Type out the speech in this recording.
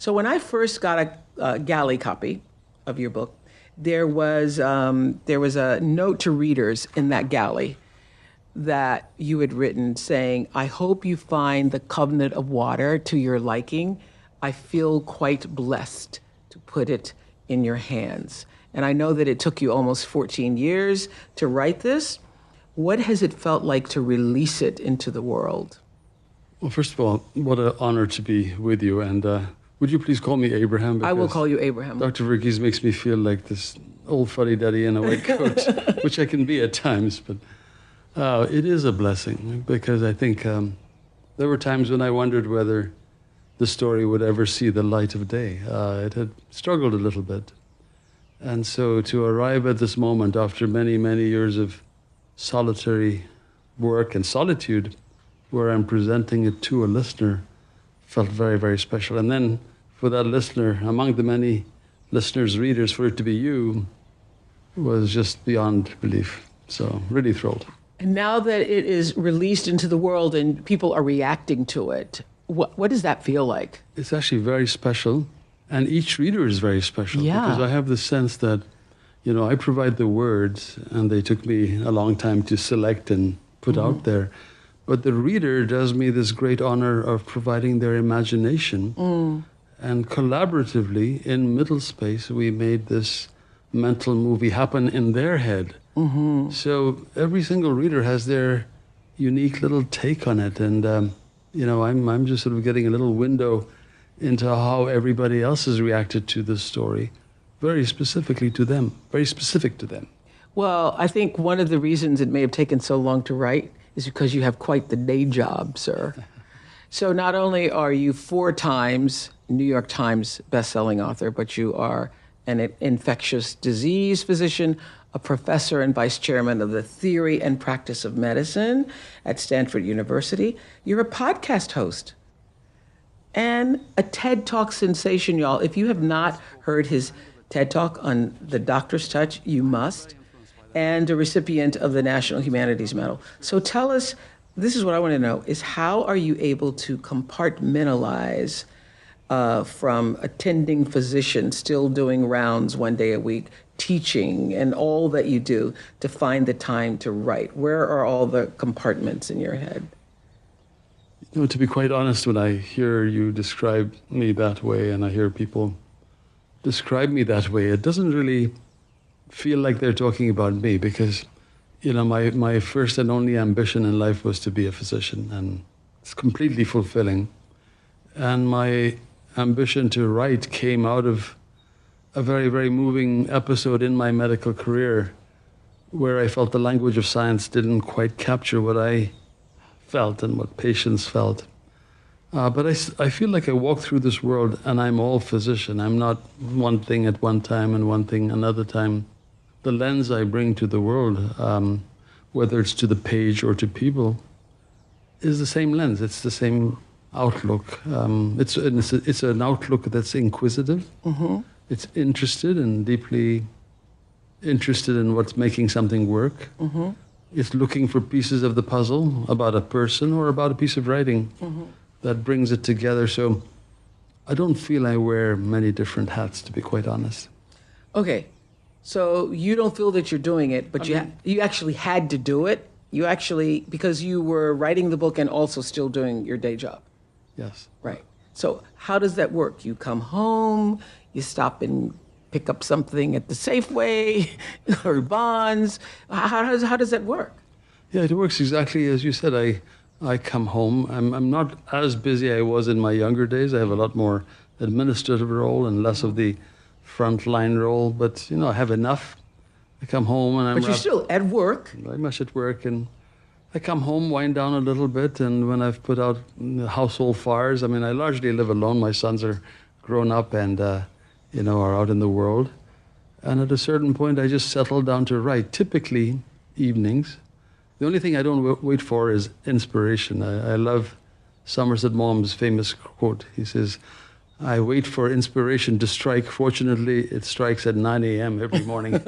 So when I first got a galley copy of your book, there was a note to readers in that galley that you had written saying, "I hope you find the covenant of water to your liking. I feel quite blessed to put it in your hands." And I know that it took you almost 14 years to write this. What has it felt like to release it into the world? Well, first of all, what an honor to be with you. And would you please call me Abraham? I will call you Abraham. Dr. Verghese makes me feel like this old fuddy-duddy in a white coat, which I can be at times. But it is a blessing, because I think there were times when I wondered whether the story would ever see the light of day. It had struggled a little bit. And so to arrive at this moment after many, many years of solitary work and solitude, where I'm presenting it to a listener, felt very, very special. And then for that listener, among the many listeners, readers, for it to be you, was just beyond belief. So really thrilled. And now that it is released into the world and people are reacting to it, what does that feel like? It's actually very special. And each reader is very special. Yeah. Because I have the sense that, I provide the words, and they took me a long time to select and put out there. But the reader does me this great honor of providing their imagination. And collaboratively, in middle space, we made this mental movie happen in their head. So every single reader has their unique little take on it. And, I'm just sort of getting a little window into how everybody else has reacted to this story, very specifically to them, very specific to them. Well, I think one of the reasons it may have taken so long to write is because you have quite the day job, sir. So not only are you 4 times New York Times bestselling author, but you are an infectious disease physician, a professor and vice chairman of the Theory and Practice of Medicine at Stanford University. You're a podcast host and a TED Talk sensation, y'all. If you have not heard his TED Talk on the Doctor's Touch, you must. And a recipient of the National Humanities Medal. So tell us, this is what I want to know, is how are you able to compartmentalize from attending physician, still doing rounds 1 day a week, teaching, and all that you do to find the time to write? Where are all the compartments in your head? To be quite honest, when I hear you describe me that way, and I hear people describe me that way, it doesn't really feel like they're talking about me, because, my first and only ambition in life was to be a physician, and it's completely fulfilling. And my ambition to write came out of a very, very moving episode in my medical career, where I felt the language of science didn't quite capture what I felt and what patients felt. But I feel like I walk through this world and I'm all physician. I'm not one thing at one time and one thing another time. The lens I bring to the world, whether it's to the page or to people, is the same lens. It's the same outlook. It's an outlook that's inquisitive. It's interested and deeply interested in what's making something work. It's looking for pieces of the puzzle about a person or about a piece of writing that brings it together. So I don't feel I wear many different hats, to be quite honest. Okay, so you don't feel that you're doing it, but you actually had to do it. You actually, because you were writing the book and also still doing your day job. Yes. Right. So how does that work? You come home, you stop and pick up something at the Safeway or Bonds. How does that work? Yeah, it works exactly as you said. I come home. I'm not as busy as I was in my younger days. I have a lot more administrative role and less of the frontline role. But, I have enough. I come home and I'm... But you're still at work. Very much at work. And I come home, wind down a little bit. And when I've put out household fires, I largely live alone. My sons are grown up and... are out in the world. And at a certain point, I just settle down to write, typically evenings. The only thing I don't wait for is inspiration. I love Somerset Maugham's famous quote. He says, I wait for inspiration to strike. Fortunately, it strikes at 9 a.m. every morning.